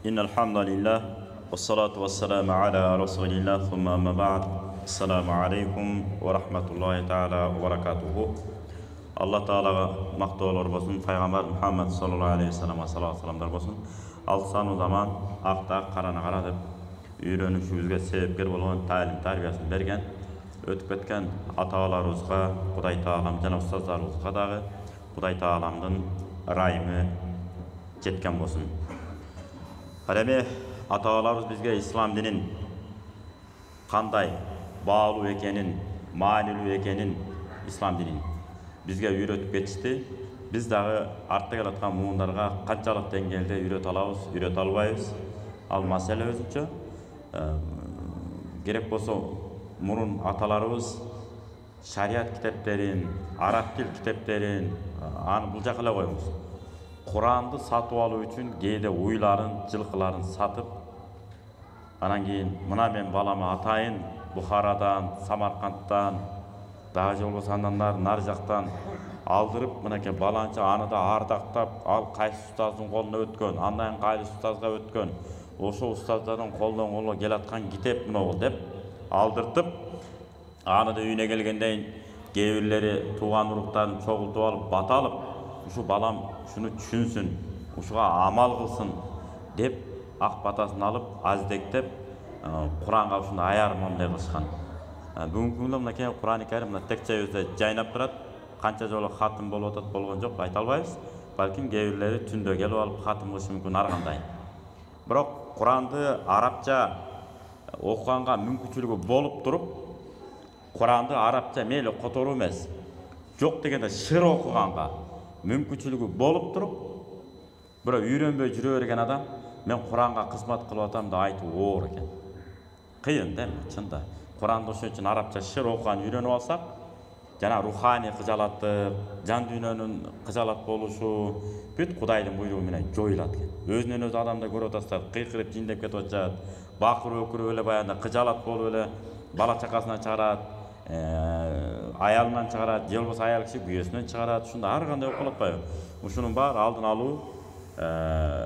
إن الحمد لله والصلاة والسلام على رسول الله ثم أما بعد السلام عليكم ورحمة الله تعالى وبركاته. Allah Teala maqtoolor bolsun, Peygamber Muhammed sallallahu aleyhi ve sellem salamlar bolsun. Alsan o zaman aqta qarana qaradып үйрөнүшүбүзгө себепкер болгон таалим тарбиясын берген, өтүп кеткен ата-аналарыбызга, Кудай Таалам жана устаздарыбызга дагы Кудай Тааламдын ырайымы жеткен болсын. Эми ата-аналарыбыз бизге ислам динин кандай баалуу экенин, маанилүү экенин ислам динин бизге үйрөтүп кетишти. Биз дагы артта келаткан муундарга канчалык деңгээлде үйрөтө алабыз, үйрөтө албайбыз. Ал маселе өзүнчө. Керек болсо мурун аталарыбыз шариат китептерин, араб тил китептерин аны бул жака эле коюңуз. Куранды сатып алуу үчүн кээде уйларын, жылкыларын сатып, анан кийин мына мен балама атайын Бухарадан, Самаркандтан, дагы же болбосо андан нары жактан алдырып, мынакей баланча аны да ардактап, ал кайсы устаздын колуна өткөн, андан кайсы устазга өткөн, ошо устаздардын колдон колго келаткан китеп мына деп алдыртып, аны да үйүнө келгенден кээ бирлери тууган уруктарын чогултуп алып, бата алып, ушу балам шуну түшүнсүн, ушуга амал кылсын деп ак батасын алып, аздектеп, Куранга ушундай аяр мамиле кылышкан. Бүгүнкү күндө мынакей Куран-ы Карим мына текчебизде жайнап турат. Канча жолу хатым болуп атат, болгон жок, айта албайбыз. Балким кээ бирлери түндө келип алып хатым кылышы мүмкүн ар кандай. Бирок Куранды арабча окуганга мүмкүнчүлүгү болуп туруп, Куранды арабча мейли которуу эмес, жок дегенде шыр окуганга мүмкүнчүлүгү болуп туруп, бирок үйрөнбөй жүрө берген адам мен Куранга кызмат кылып атам деп айтуу оор экен. Кыйын да, чында. Куранды ошон үчүн арабча шыр окуган үйрөнүп алсак, жана руханий кыжалаттык, жан дүйнөнүн кыжалат болушу бүт Кудайдын буйругу менен жоюлат экен. Өзүнөн өзү адамда көрүп атасыздар, кыйкырып жиндеп кетип атышат, бакырып өкүрүп эле баягында кыжалат болуп эле бала чакасынан чыгарат, аялынан чыгарат, же болбосо аял киши күйөөсүнөн чыгарат, ушундай ар кандай окуп атпайбы? Ушунун баары алдын алуу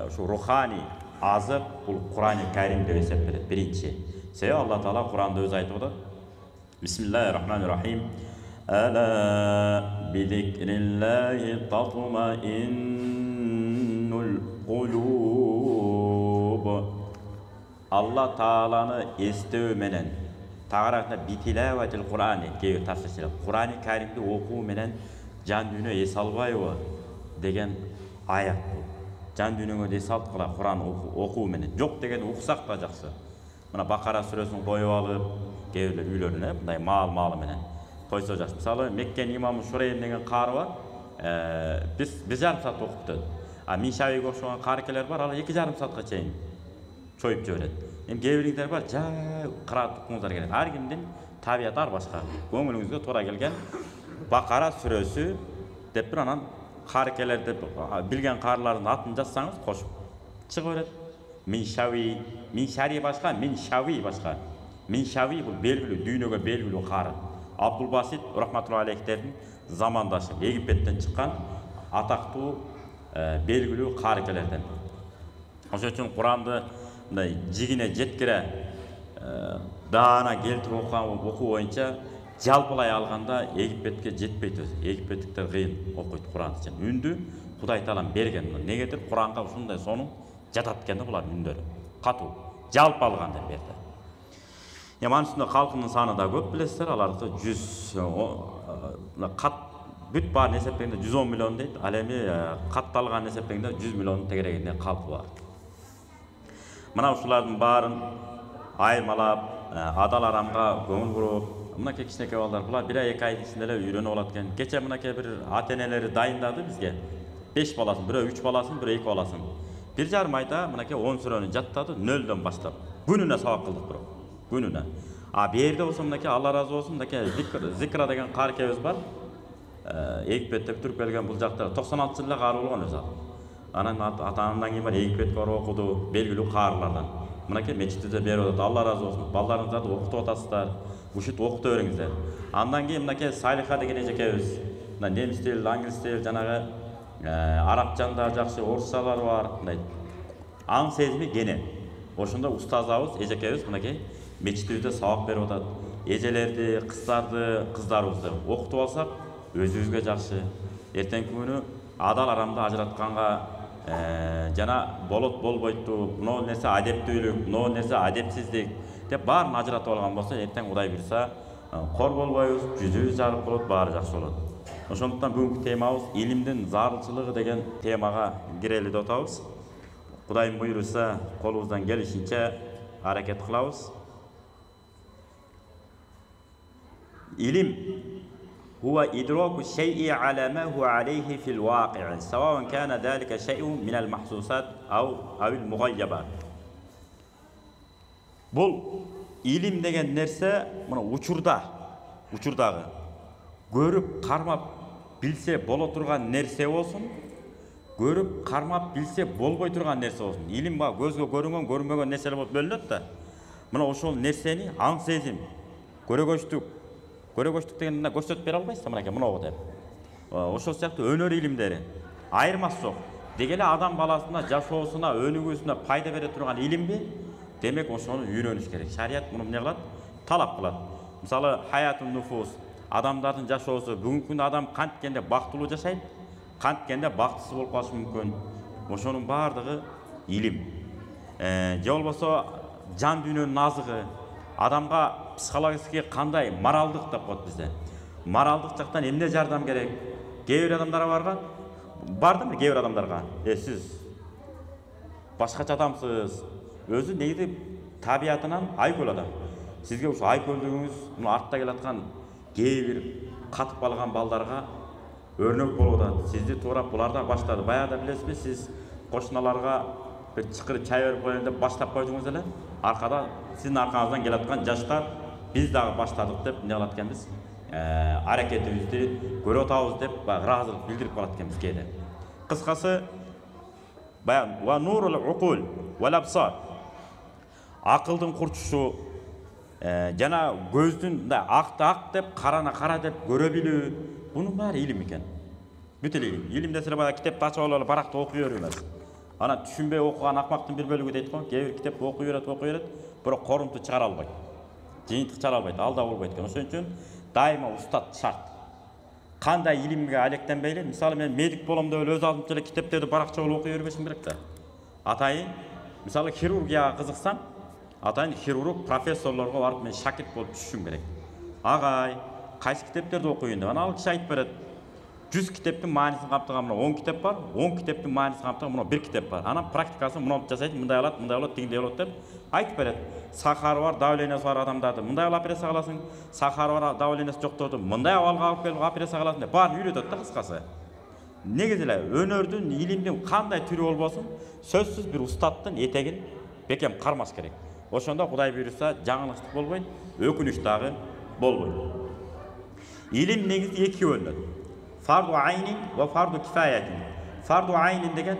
ушу руханий азык бул Куран-ы Карим деп эсептелет биринчи. Себеби Алла Таала Куранда өзү айтып атат. Бисмиллахир-рахманир-рахим. Ала бидикриллахи татмаиннул кулуб. Алла Тааланы эстөө менен тағарақна битилаватил Курани кээ тафсирчилер. Куран-ы Каримди окуу менен жан дүйнө эс албайбы деген аят бул. Жан дүйнөгө эс алткыла Куран окуу менен. Жок деген уксак да жакшы. Мына Бакара сүрөсүн коюп алып, кээ бирлер үйлөрүнө мындай маал менен койсо жакшы. Мисалы Меккен имамы Шурейм деген кары бар. Биз 1,5 саат окупту. Миншавиге окшогон карыкелер бар, ал 2,5 саатка чейин чоюп жиберет. Эми кээ бириңдер бар, жай кыраат окуңуздар керек. Ар кимдин табияты ар башка. Көңүлүңүзгө туура келген Бакара сүрөсү деп бир анан карыкелерди билген карлардын атын жазсаңыз кошуп чыгып берет. Миншави, Миншари башка, Миншави башка. Миншави бул белгилүү, дүйнөгө белгилүү кары. Абдул Басит рахматуллахи алейхтердин замандашы, Египеттен чыккан атактуу белгилүү карыкелерден. Ошон үчүн Куранды мындай жигине жеткире даана келтирип окуу боюнча жалпылай алганда Египетке жетпейт өзү. Египеттиктер кыйын окуйт Куранды үчүн. Үндү Кудай Таалам берген. Негедир Куранга ушундай сонун жатат экен да булардын үндөрү. Катуу, жалпы алганда берди. Яман үстүндө калкынын саны да көп билесиздер, аларды 100 кат бүт баарын эсептегенде 110 миллион дейт. Ал эми катталган эсептегенде 100 миллион тегерегинде калпы бар. Мына ушулардын баарын айырмалап, адал арамга көңүл буруп, мынакей кичинекей балдар булар 1-2 айдын ичинде эле үйрөнүп алат экен. Кече мынакей бир ата-энелери дайындады бизге. 5 баласын, бирөө 3 баласын, бирөө 2 баласын. 1,5 айда мынакей 10 сүрөнү жаттады, 0дон баштап. Күнүнө сабак кылдык бирок. Күнүнө. Берде болсо мынакей Алла разы болсун, мынакей Зикра деген карыкебиз бар. Египетте бүтүрүп келген бул жакта 96 жылда кары болгон өзү. Анан ата-анамдан кийин бар Египетке барып окуду, белгилүү карылардан. Мынакей мечитте берип атат. Алла разы болсун. Балдарыңыздарды окутуп атасыздар. Ушинтип окута бериңиздер. Андан кийин мынакей Салиха деген эжекебиз. Мына немис тил, англис тил, жанагы арабчан да жакшы, орусчалар бар. Мындай аң сезими кене. Ошондо устазыбыз, эжекебиз мынакей мечитибизде сабак берип атат. Эжелерди, кыздарыбызды окутуп алсак, өзүбүзгө жакшы. Эртеңки күнү адал арамды ажыратканга жана болот болбойту, мына нерсе адептүүлүк, мына нерсе адепсиздик деп баарын ажыратып алган болсо, эртең Кудай буйрса, кор болбойбуз, жүзүбүз жарык болот, баары жакшы болот. Ошондуктан бүгүнкү темабыз илимдин зарылчылыгы деген темага кирели деп атабыз. Кудайым буйруса, колубуздан келишинче аракет кылабыз. Илим هو إدراك الشيء على ما هو عليه في الواقع سواء كان ذلك شيء من المحسوسات أو المغيبات. Бұл илим деген нәрсе мына учурдагы көрүп кармап билсе боло турган нерсе болсун, көрүп кармап билсе болбой турган нерсе болсун. Илим көзгө көрүнгөн, көрүнбөгөн нерселер болуп бөлүнөт да. Мына ошол нерсени аң сезим, көрөгөчтүк деген мына көрсөтүп бере албайсыз мынакей мынау деп. Ошол сыяктуу өнөр илимдери айырмасы жок. Деги эле адам баласына жашоосуна, өнүгүүсүнө пайда бере турган илимби? Демек ошону үйрөнүш керек. Шарият муну эмне кылат? Талап кылат. Мисалы, хаятун нуфус, адамдардын жашоосу, бүгүнкү күндө адам канткенде бактылуу жашайт, канткенде бактысыз болуп калышы мүмкүн. Ошонун баардыгы илим. Же болбосо жан дүйнөнүн азыгы, адамга психологически кандай моралдык деп коет бизде. Моралдык жактан эмне жардам керек? Кээ бир адамдарга бардымы кээ бир адамдарга? Сиз башкача адамсыз. Өзү негизи табиятынан айкөл адам. Сизге ушу айкөлдүгүңүз, муну артта келаткан кээ бир катып калган балдарга өрнөк болуп атат. Сизди туурап булар да баштады. Баягыда билесизби, сиз кошуналарга бир чыкыр чай берип коеюн деп баштап койдуңуз эле. Аркада сиздин аркаңыздан келаткан жаштар биз дагы баштадык деп эмне кылат экенбиз? Аракетибизди көрүп атабыз деп ыраазылык билдирип калат экенбиз кээде. Кыскасы, баян ва нурул уқул вал абсар. Акылдын курчушу жана көздүн акты ак деп, караны кара деп көрө билүү, бунун баары илим экен. Бүт илим. Илим десе баягы китепти ачып алып баракта окуй берүү эмес. Ана түшүнбөй окуган акмактын бир бөлүгү дейт го, кээ бир китеп окуй берет, бирок корунту чыгара албайт. Жыйынтык чыгара албайт, алда болбойт экен. Ошон үчүн дайыма устат шарт. Кандай илимге алектенбейли, мисалы мен медик болом деп өз алдымча эле китептерди баракча болуп окуй бербешим керек да. Атайын, мисалы хирургияга кызыксам, атайын хирург профессорлорго барып мен шакирт болуп түшүшүм керек. Агай, кайсы китептерди окуйын деп, ана ал киши айтып берет. 100 китептин маанисин камтыган мына 10 китеп бар, 10 китептин маанисин камтыган мына 1 китеп бар. Анан практикасын мынтип жасайт, мындай болот, тигиндей болот деп айтып берет. Сахары бар, давлениясы бар адамдарды мындай операция кыласың, сахары бар, давлениясы жокторду мындай абалга алып келип операция кыласың деп баарын үйрөтөт да кыскасы. Негизи эле өнөрдүн, илимдин кандай түрү болбосун, сөзсүз бир устаттын этегин бекем кармаш керек. Ошондо Кудай буйруса жаңылыштык болбойт, өкүнүч дагы болбойт. Илим негизи эки бөлүнөт. Fardu aynin ve fardu kifayetin. Fardu aynin деген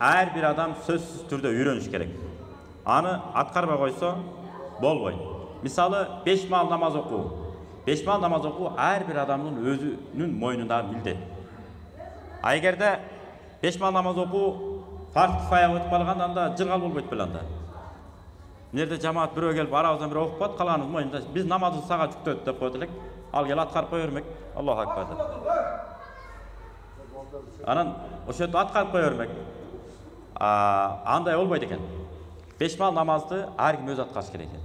ар бир адам сөзсүз түрдө үйрөнүш керек. Аны аткарбай койсо болбойт. Мисалы 5 маал намаз окуу. 5 маал намаз окуу ар бир адамдын өзүнүн мойнундагы милдет. А эгерде 5 маал намаз окуу фарз кифая өтүп калганда анда жыргал болбойт беле анда. Нерде жамаат бирөө келип арабыздан бирөө окуп калат, калганыбыз мойнунда. Биз намазды сага жүктөдүк деп коет элек. Ал кел аткарып кое бермек. Аллаху акбар деп. Анан ошентип аткарып кое бермек. Андай болбойт экен. 5 маал намазды ар ким өзү аткарыш керек экен.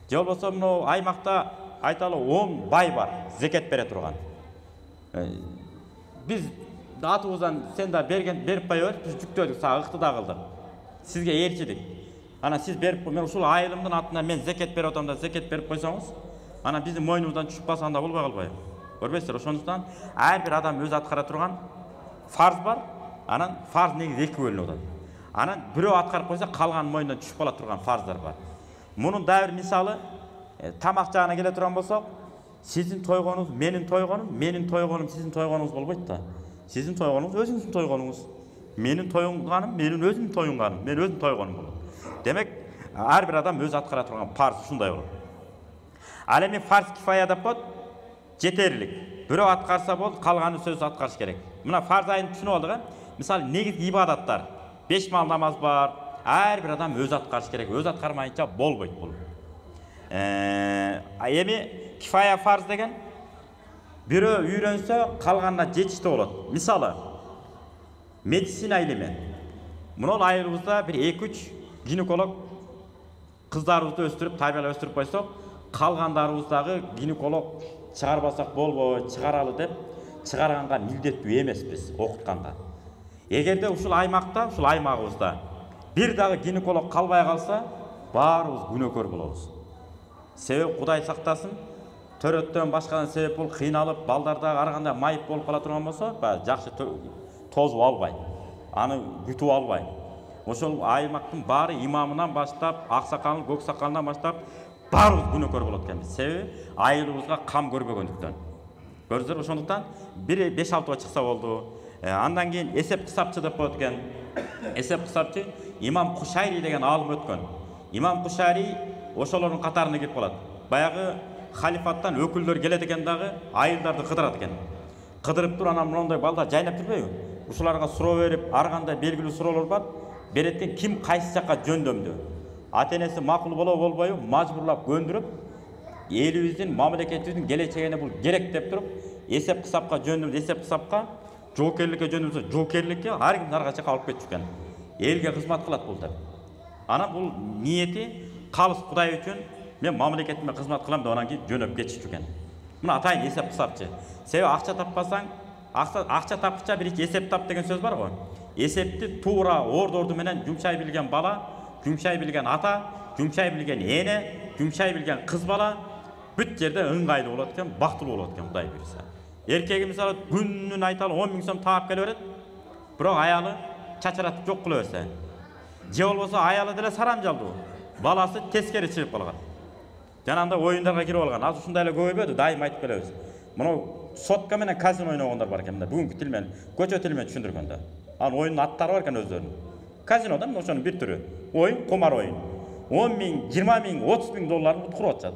Же болбосо мына аймакта айталы 10 бай бар, зекет бере турган. Биз атыбыздан сен да берип кое бер, биз жүктөдүк, сага ыктыда кылдык. Сизге ээрчидик. Анан сиз берип, мен ушул айылымдын атынан мен зекет берип атам да зекет берип койсоңуз, анан биздин мойнубуздан түшүп калса анда болбой калбайбы? Көрбөйсүздөр, ошондуктан ар бир адам өзү аткара турган фарз бар. Анан фарз негизи эки бөлүнүп атат. Анан бирөө аткарып койсо, калган мойнундан түшүп кала турган фарздар бар. Мунун да бир мисалы, тамак жагына келе турган болсок, сиздин тойгонуңуз менин тойгонум, менин тойгонум сиздин тойгонуңуз болбойт да. Сиздин тойгонуңуз өзүңүздүн тойгонуңуз. Менин тойгоным, менин өзүмдүн тойгоным, мен өзүм тойгонум болот. Демек, ар бир адам өзү аткара турган фарз ушундай болот. Ал эми фарз кифая деп коет, жетерлик. Бирөө аткарса болот, калганы сөзсүз аткарыш керек. Мына фарз айын түшүнүп алдык, Мисалы негизи ибадаттар. 5 маал намаз бар, ар бир адам өз аткарыш керек. Өз аткармайынча болбойт бул. Эми кифая фарз деген бирөө үйрөнсө калганына жетиштүү болот. Мисалы, медицина илими. Мынол айылыбызда бир 2-3 гинеколог кыздарыбызды өстүрүп, тарбиялап өстүрүп койсок, калгандарыбыздагы гинеколог чыгарбасак болбойт, чыгаралы деп чыгарганга милдеттүү эмеспиз окутканга. Эгерде ушул аймакта, ушул аймагыбызда бир дагы гинеколог калбай калса, баарыбыз күнөөкөр болобуз. Себеп Кудай сактасын, төрөттөн башкадан себеп болуп кыйналып, балдарда ар кандай майып болуп кала турган болсо, жакшы тозуп албай, аны күтүп албай. Ошол аймактын баары имамынан баштап, аксакалын, көк сакалынан баштап баарыбыз күнөөкөр болот экенбиз. Себеби айылыбызга кам көрбөгөндүктөн. Көрдүңүздөр, ошондуктан бир 5-6 чыкса болду. Андан кийин эсеп кысапчы деп коет экен. Эсеп кысапчы Имам Кушайри деген алым өткөн. Имам Кушайри ошолордун катарына кирип калат. Баягы халифаттан өкүлдөр келет экен дагы, айылдарды кыдырат экен. Кыдырып туруп анан мондой балдар жайнап жүрбөйбү? Ушуларга суроо берип, ар кандай белгилүү суроолор бар. Береткен ким кайсы жакка жөндөмдү. Ата-энеси макул болбойбу, мажбурлап көндүрүп, элибиздин, мамлекетибиздин келечегине бул керек деп туруп, эсеп кысапка жөндөмдү, эсеп кысапка, жоокерликке жөндөмдү, жоокерликке ар ким ар качакка алып кетчү экен. Элге кызмат кылат бул деп. Анан бул ниети калыс Кудай үчүн, мен мамлекетиме кызмат кылам деп анан кийин жөнөп кетчү экен. Мына атайын эсеп кысапчы. Себеби акча таппасаң, акча тапкыча бир эсеп тап деген сөз бар го. Эсепти туура орду менен жумшай билген бала, жумшай билген ата, жумшай билген эне, жумшай билген кыз бала бүт жерде ыңгайлуу болот экен, бактылуу болот экен Кудай буйрса. Эркеги мисалы күнүн айталы 10 000 сом таап келе берет, бирок аялы чачыратып жок кыла берсе. Же болбосо аялы деле сарамжалдуу, баласы тескери чыгып калган. Жанагындай оюндарга кирип алган. Азыр ушундай эле көбөйбөдү, дайым айтып келебиз. Мына сотка менен казино ойногондор бар экен, бүгүнкү тил менен, көчө тили менен түшүндүргөндө. Анын оюнун аттары бар экен өздөрүнүн. Казинода мына ошонун бир түрү. Оюн, кумар оюн. 10 000, 20 000, 30 000 долларын куруп атышат.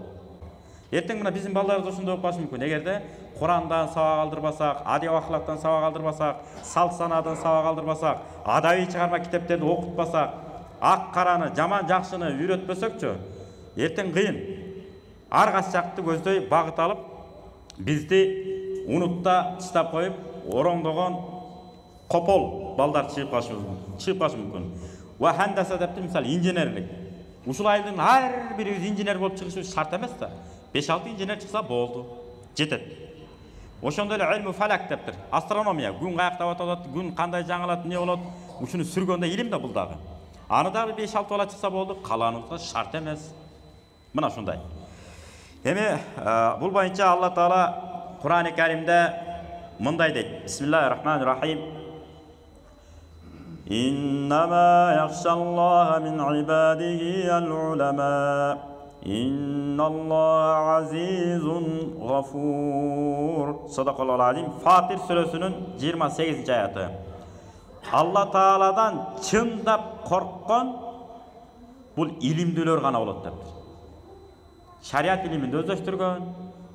Эртең мына биздин балдарыбыз ошондой болуп калышы мүмкүн. Эгерде Курандан сабак алдырбасак, адеп ахлактан сабак алдырбасак, салт санаадан сабак алдырбасак, адабий чыгарма китептерди окутпасак, ак караны, жаман жакшыны үйрөтпөсөкчү, эртең кыйын. Ар кайсы жакты көздөй багыт алып, бизди унутта чыштап коюп, ороңдогон копол балдар чыгып калышы мүмкүн. Ва хандаса депти, мисалы инженерлик. Ушул айылдын ар бирибиз инженер болуп чыгышыбыз шарт эмес да. 5-6 инженер чыкса болду, жетет. Ошондой эле илму фалак дептир. Астрономия, күн каякта атат, күн кандай жаңылат, эмне болот, ушуну сүргөндө илим да бул дагы. Аны дагы 5-6 бала чыкса болду, калганыбызга шарт эмес. Мына ушундай. Эми бул боюнча Алла Таала Кур'ан-ы Каримде мындай дейт. Бисмиллахир-рахманир-рахим. Иннама яхшаллаха мин ибадихи ал-улама. Инналлаха азизун гафур. Садакаллахул азим. Фатир сүрөсүнүн 28-аяты. Алла Тааладан чындап корккон бул илимдүүлөр гана болот деп. Шариат илиминде өздөштүргөн,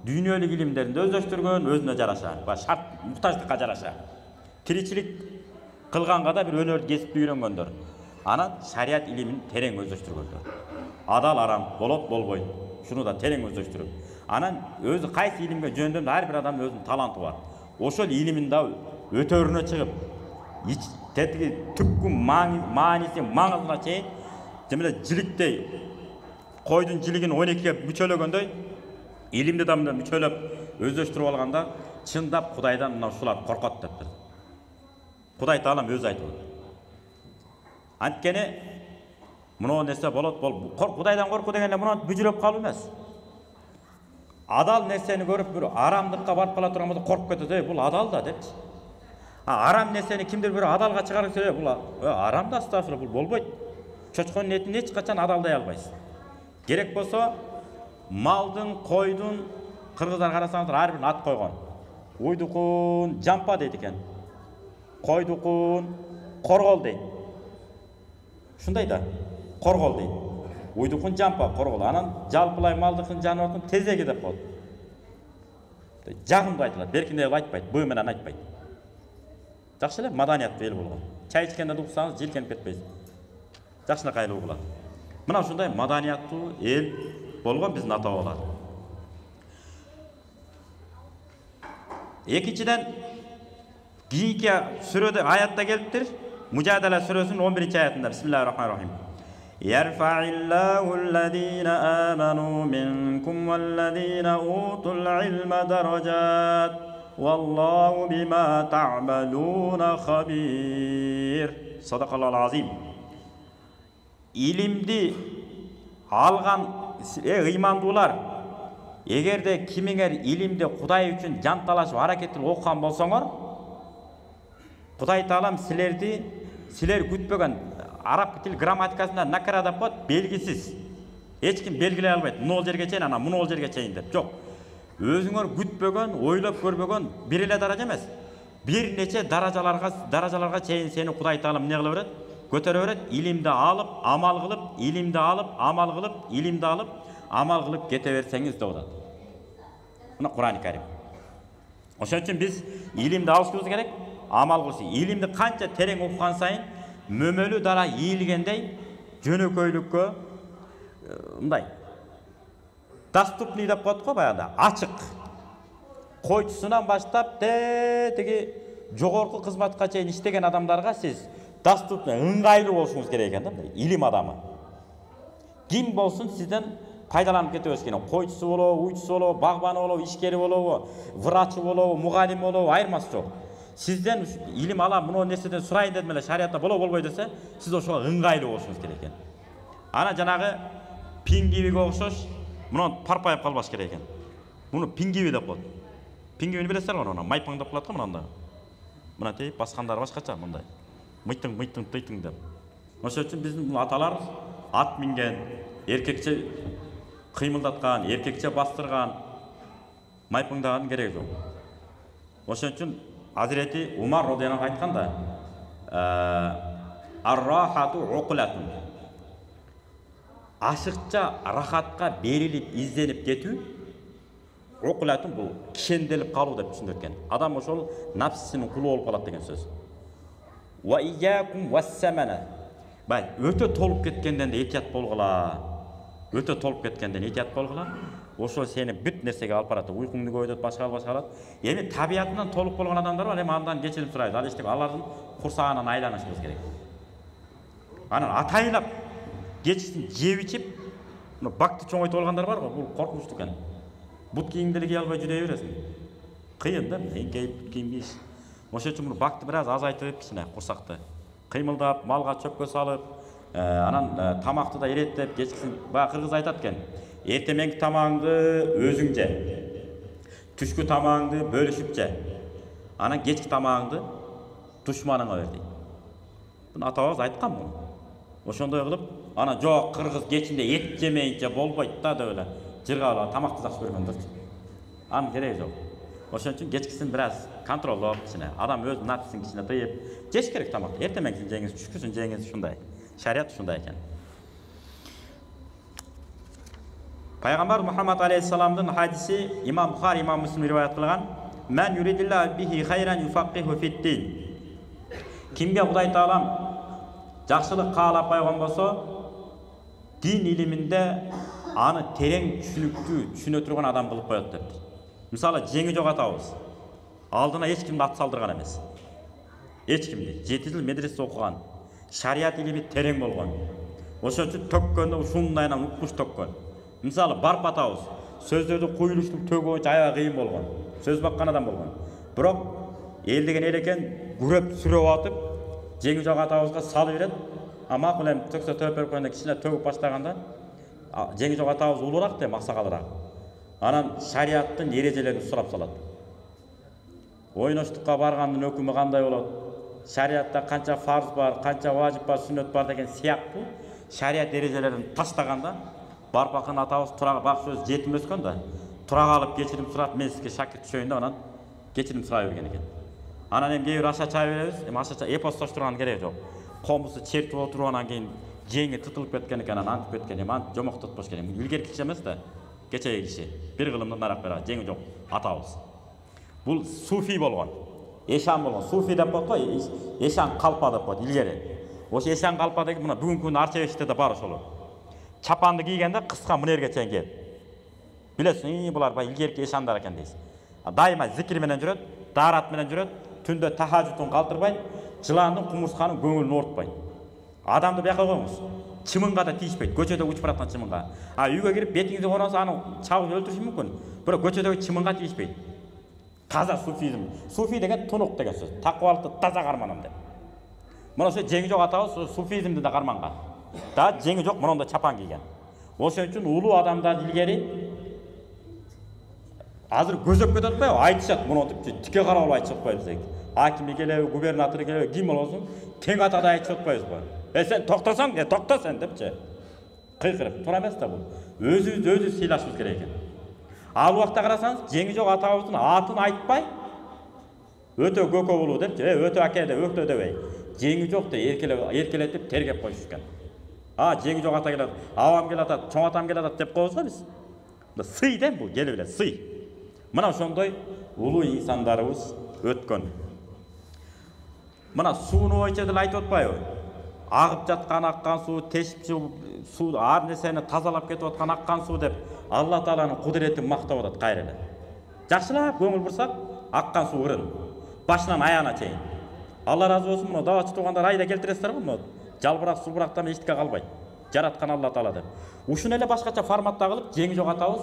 дүйнөлүк илимдеринде өздөштүргөн, өзүнө жараша, шарт муктаждыкка жараша. Тиричилик кылганга да бир өнөр кесипти үйрөнгөндөр. Анан шариат илимин терең өздөштүргөндөр. Адал арам болот болбойт. Шуну да терең өздөштүрүп. Анан өзү кайсы илимге жөндөмдү ар бир адамдын өзүнүн таланты бар. Ошол илимин да өтөрүнө чыгып, тетиги түпкү мааниси маңызына чейин, демеле жиликтей койдун жилигин 12ге мүчөлөгөндөй, илимди да мындай мүчөлөп өздөштүрүп алганда, чындап Кудайдан мына ушулар коркот дептир. Кудай Таалам өзү айтып атат. Анткени мына нерсе болот, Кудайдан коркуу деген эле мына бүжүрөп калуу эмес. Адал нерсени көрүп бир арамдыкка барып кала турган болсо коркуп кетет, бул адал да депчи. Арам нерсени кимдир бир адалга чыгарып сөйлөп, бул арам да, астагфир, бул болбойт. Чочконун этин эч качан адалдай албайсыз. Керек болсо малдын, койдун, кыргыздар карасаңыздар ар бирин ат койгон. Уйдукун жампа дейт экен. Койдукун коргол дейт. Ушундай да, коргол дейт. Уйдукун жампа, коргол. Анан жалпылай малдыкын, жаныбардын тезеги деп коет. Жагымдуу айтылат, беркиндеп айтпайт, бөө менен айтпайт. Жакшы эле маданияттуу эл болгон. Чай ичкенде уксаңыз, желкенип кетпейсиз. жакшына кайлуу болот. Мына ушундай маданияттуу эл болгон биздин ата бабалар. Экинчиден кийинки сүрөдө аятта келиптир. Мужадала сүрөсүнүн 11-аятында Бисмиллахир-рахманир-рахим. Ярфа'иллахуллазина аману минкум валлазина утул илма даражат валлаху бима та'малуна хабир. Садакаллахул азим. Илимди алган ыймандуулар, эгерде кимиңер илимди Кудай үчүн жан талашып аракеттип окуган болсоңор, Кудай Таалам силер күтпөгөн араб тил грамматикасында накара деп коет, белгисиз. Эч ким белгилей албайт. Мына жерге чейин, ана мына жерге чейин деп. Жок. Өзүңөр күтпөгөн, ойлоп көрбөгөн бир эле даража эмес. Бир нече даражаларга чейин сени Кудай Таалам эмне кыла берет? Көтөрө берет. Илимди алып, амал кылып, илимди алып, амал кылып, илимди алып, амал кылып кете берсеңиз деп атат. Мына Кур'ан-ы Карим. Ошон үчүн биз илимди алышыбыз керек. Амал кылышы. Илимди канча терең окуган сайын мөмөлүү дара ийилгендей жөнөкөйлүккө мындай доступный деп коет го баягыда, ачык. Койчусунан баштап тиги жогорку кызматка чейин иштеген адамдарга сиз доступный, ыңгайлуу болушуңуз керек экен да, илим адамы. Ким болсун сизден пайдаланып кете берсин. Койчусу болобу, уйчусу болобу, багбаны болобу, ишкери болобу, врачы болобу, мугалим болобу, айырмасы жок. Сизден илим алам, мына нерседен сурайын дедим эле, шариятта болбой десе, сиз ошого ыңгайлуу болушуңуз керек экен. Ана жанагы пингвиге окшош, мына парпайып калбаш керек экен. Муну пингви деп коет. Пингвини билесиздерби, мына майпаң деп коет го мында. Мына тей баскандары башкача мындай. Мыйтың тыйтың деп. Ошон үчүн биздин аталарыбыз ат минген, эркекче кыймылдаткан, эркекче бастырган, майпыңдаган кереги жок. Ошон үчүн Hazreti Umar radıyallahu anh aytkanda ar-rahatu uqlatun. Aşıkça rahatqa berilip izlenip ketүү uqlatun bu kişendelip kalуу деп түшүндүргөн. Адам ошол напсисинин кулу болуп калат деген сөз. Wa iyyakum was-samana. Бай, өтө толуп кеткенден де этият болгула. Өтө толуп кеткенден этият болгула. Ошо сени бүт нерсеге алып барат. Уйкуңду көйдөт, башка алат. Эми табиятынан толук болгон адамдар бар, эми андан кечирим сурайбыз. Ал эчтеке алардын курсагынан айланышыбыз керек. Анан атайлап кечсин жеп ичип, мына бакты чоңойтуп алгандар бар го, бул коркунучтуу экен. Бут кийимди кие албай жүрө бересиң. Кыйын да, эңкейип бут кийим кийиш. Ошон үчүн бул бакты бир аз азайтып, кичине курсакты кыймылдап, малга чөпкө салып, анан тамакты да иреттеп, кечкисин баягы кыргыз айтат экен. Эртеменки тамагыңды өзүң же. Түшкү тамагыңды бөлүшүп же. Анан кечки тамагыңды душманыңа бер дейт. Буну атабыз айткан муну. Ошондой кылып, ана жок кыргыз кечинде эт жемейинче болбойт да деп эле жыргап тамакты жакшы көргөндөрчү. Анын кереги жок. Ошон үчүн кечкисин бир аз контролдоп, кичине адам өз напсисин кичине тыйып, жеш керек тамакты. Эртеменкисин жеңиз, түшкүсүн жеңиз ушундай. Шарият ушундай экен. Пайгамбар Muhammed aleyhisselam'ın hadisi İmam Bukhari, İmam Müslim rivayet kılgan. Men yuridillahu bihi hayran yufaqqihu fid-din. Kimge Huday Taalam jakşılık kaalap koygan bolsa, din iliminde anı tereң түшүнө турган адам кылып коет депти. Мисалы, жеңи жок атабыз. Алдына эч кимди ат салдырган эмес. Эч кимди. 7 жыл медреседе окуган. Шарият илими терең болгон. Ошон үчүн төккөндө ушундайынан укмуш төккөн. Мисалы, барп атабыз. Сөздөрдү куюлуштуп төгүү боюнча аябай кыйын болгон. Сөз баккан адам болгон. Бирок эл деген эл экен, күрөп сүрөп атып, жеңи жок атабызга салып берет. Макул эми төксө төп берип койгондо кичине төгүп баштаганда жеңи жок атабыз улураак деп максакалыраак. Анан шариаттын эрежелерин сурап салат. Ойноштукка баргандын өкүмү кандай болот? Шариатта канча фарз бар, канча важип бар, сүннөт бар деген сыяктуу шариат эрежелерин таштаганда барпакын атабыз турага бак сөз жетим өскөн да. Тура калып кечирим сурап, мен сизге шакирт түшөйүн деп анан кечирим сурай берген экен. Анан эми кээ бир аша чай беребиз, эми аша чай эпостош турган кереги жок. Комусу чертип отуруп анан кийин жеңи тытылып кеткен экен, анан антып кеткен, эми антып жомоктотпош керек. Илгерки киши эмес да. Кечеги киши бир кылымдан нарак берет, жеңи жок атабыз. Бул суфи болгон. Эшан болгон. Суфи деп коет го, эшан калпа деп коет илгери. Ошо Ешен Калпадагы мына бүгүнкү күндү Арчабекте да бар ошолор. Чапанды кийгенде кыска мынерге чейин кийет. Билесиң, булар бай илгерки Ешандар экен дейсиң. Дайыма зикир менен жүрөт, даарат менен жүрөт, түндө тахажжудун калтырбайт, жыландын, кумурсканын көңүлүн оорутпайт. Адамды бияка коюңуз. Чымынга да тийишпейт, көчөдө учуп бараткан чымынга. Үйгө кирип бетиңизди коронсо аны чабып өлтүрүшү мүмкүн. Бирок көчөдөгү чымынга тийишпейт. Таза суфизм. Суфи деген тунук деген сөз. Такыбалыкты таза карманам деп. Мына ошо жеңи жок атабыз суфизмди да карманган. Да жеңи жок мындай чапан кийген. Ошон үчүн улуу адамдар илгери азыр көзөпкө да атпайбы, айтышат, мынтип тике карап айтышып атпайбыз. Акими келеби, губернатор келеби, ким болсун, тең атада айтышып атпайбызбы? Сен токтосоң, токто сен депчи. Кыйкырып туура эмес да бул. Өзүбүз сыйлашыбыз керек экен. Ал убакта карасаңыз, жеңи жок атабыздын атын айтпай, өтө көкө болуу депчи, өтө аке деп өктө дебей. Жеңи жок деп эркелетип тергеп коюшкан. Жеңи жок ата келет, абам келет, чоң атам келет деп коебуз го биз. Сый да бул, келип эле сый. Мына ошондой улуу инсандарыбыз өткөн. Мына сууну боюнча деле айтып атпайбы? Агып жаткан аккан суу, тешип суу, ар нерсени тазалап кетип аткан аккан суу деп Алла Тааланын кудуретин мактап атат кайра эле. Жакшылап көңүл бурсак, аккан суу ырын. Башынан аяғына чейин. Алла разы болсун, мына давачы туугандар айда келтиресиздер го, мына жалбырак, сулбурактан эчтеке калбайт. Жараткан Алла Таала деп. Ушуну эле башкача форматта кылып, жеңи жок атабыз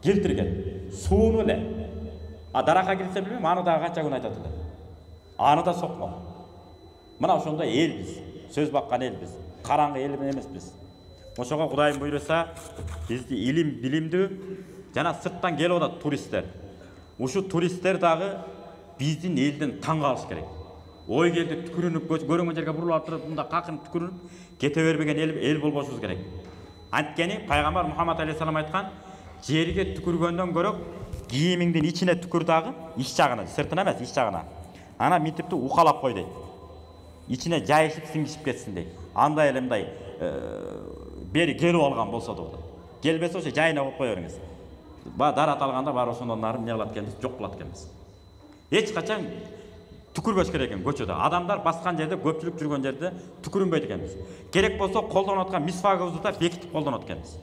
келтирген. Сууну эле. Даракка кирсе билбейм, аны да канча күн айтат эле. Аны да сокмо. Мына ошондой элбиз. Сөз баккан элбиз. Караңгы эл эмеспиз. Ошого Кудайым буйруса, бизди илим, билимдүү жана сырттан келип атат туристтер. Ушу туристтер дагы биздин элден таң калыш керек. Ой келди түкүрүнүп, көрүнгөн жерге бурулуп туруп, мында какын түкүрүнүп, кете бербеген эл болбошубуз керек. Анткени пайгамбар Мухаммад алейхиссалам айткан, жерге түкүргөндөн көрөк кийимиңдин ичине түкүр дагы, ич жагына, сыртына эмес, ич жагына. Ана митипти укалап кой дейт. Ичине жайышып сиңишип кетсин дейт. Андай эле мындай бери келип алган болсо да болот. Келбесе ошо жайына коюп кое бериңиз. Дарат алганда бар ошондон нары эмне кылат экенбиз, жок кылат экенбиз. Эч качан түкүрбөш керек экен көчөдө. Адамдар баскан жерде, көпчүлүк жүргөн жерде түкүрүнбөйт экенбиз. Керек болсо колдонуп аткан мисвагыбызды да бекитип колдонот экенбиз.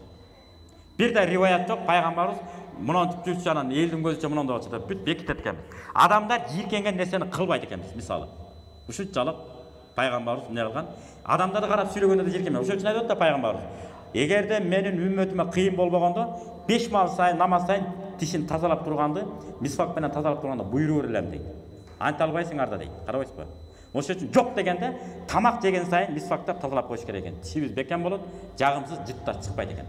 Бир да риваят жок, пайгамбарыбыз мынтип жүрчү анан элдин көзүнчө мындай болчу деп бүт бекитет экенбиз. Адамдар жийиркенген нерсени кылбайт экенбиз, мисалы. Ушунчалык пайгамбарыбыз эмне кылган? Адамдарды карап сүйлөгөндө да жийиркенбей. Ошон үчүн айтат да пайгамбарыбыз. Эгерде менин үммөтүмө кыйын болбогондо, 5 мал сайын намаз сайын тишин тазалап турганды, мисвак менен тазалап турганда буйруп элем дейт. Анта албайсың арда дейт. Карабайсызбы? Ошон үчүн жок дегенде тамак жеген сайын мисвактап тазалап коюш керек экен. Тишибиз бекем болот, жагымсыз жыттар чыкпайт экен.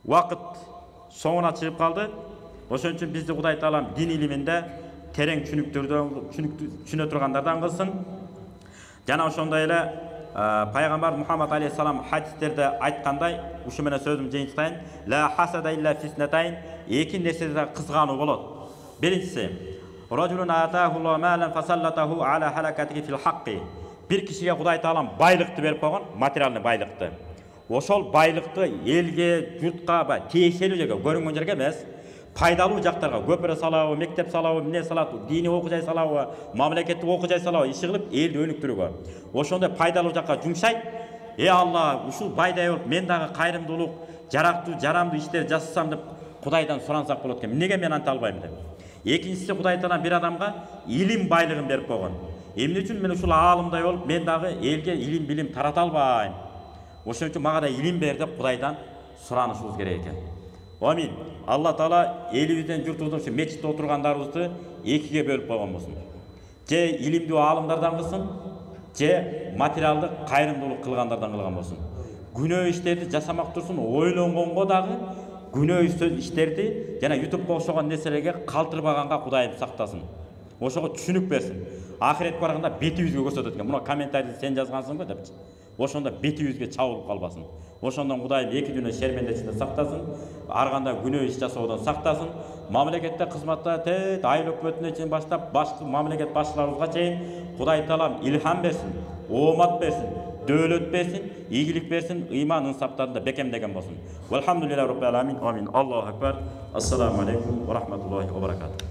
Вакыт соңуна чыгып калды. Ошон үчүн бизди Кудай Таалам дин илиминде терең түшүнө тургандардан кылсын. Жана ошондой эле пайгамбар Мухаммад алейхиссалам хадистерде айткандай, ушу менен сөзүмдү жыйынтыктайын. Ла хасада илля фиснатайн. Эки нерседе кызгануу болот. Биринчиси, рajulun ataahu Allahu malan fasallatahu ala halakatihi fil haqqi. Bir кишиге Кудай Таалам байлыкты берип койгон, материалдык байлыкты. Ошол байлыкты элге, журтка, тиешелүү жерге, көрүнгөн жерге эмес, пайдалуу жактарга, көпүрө салабы, мектеп салабы, эмне салабы, диний окуу жай салабы, мамлекеттик окуу жай салабы иш кылып, элди өнүктүрүүгө. Ошондой пайдалуу жакка жумшайт. Алла, ушул байдай болуп, мен дагы кайрымдуулук, жарактуу, жарамдуу иштер жасасам деп Кудайдан сурансак болот экен. Эмнеге мен анта албайм деп. Экинчиси, Кудай Таалам бир адамга илим байлыгын берип койгон. Эмне үчүн мен ушул аалымдай болуп, мен дагы элге илим билим тарата албайм. Ошон үчүн мага да илим бер деп Кудайдан суранышыбыз керек экен. Амин. Алла Таала элибизден журтубуздун ушу мечитте отургандарыбызды экиге бөлүп койгон болсун. Же илимдүү аалымдардан кылсын, же материалдык кайрымдуулук кылгандардан кылган болсун. Күнөө иштерди жасамак турсун, ойлонгонго дагы күнөө иштерди жана ютубка окшогон нерселерге калтырбаганга Кудайым сактасын. Ошого түшүнүк берсин. Ахиретке барганда бетибизге көрсөтөт экен. Мына комментарийди сен жазгансың го депчи. Ошондо бетибизге чабылып калбасын. Ошондон Кудайым эки дүйнө шермендесинде сактасын, ар кандай күнөө иш жасоодон сактасын. Мамлекетте кызматта айыл өкмөтүнөн чейин баштап башкы мамлекет башчыларыбызга чейин Кудай Таалам илхам берсин, оомат берсин, дөөлөт берсин, ийгилик берсин, ыйман ынсаптарында бекемдеген болсун. Валхамдулиллахи роббил аламин. Амин. Аллаху акбар. Ассаламу алейкум ва рахматуллахи ва баракатух.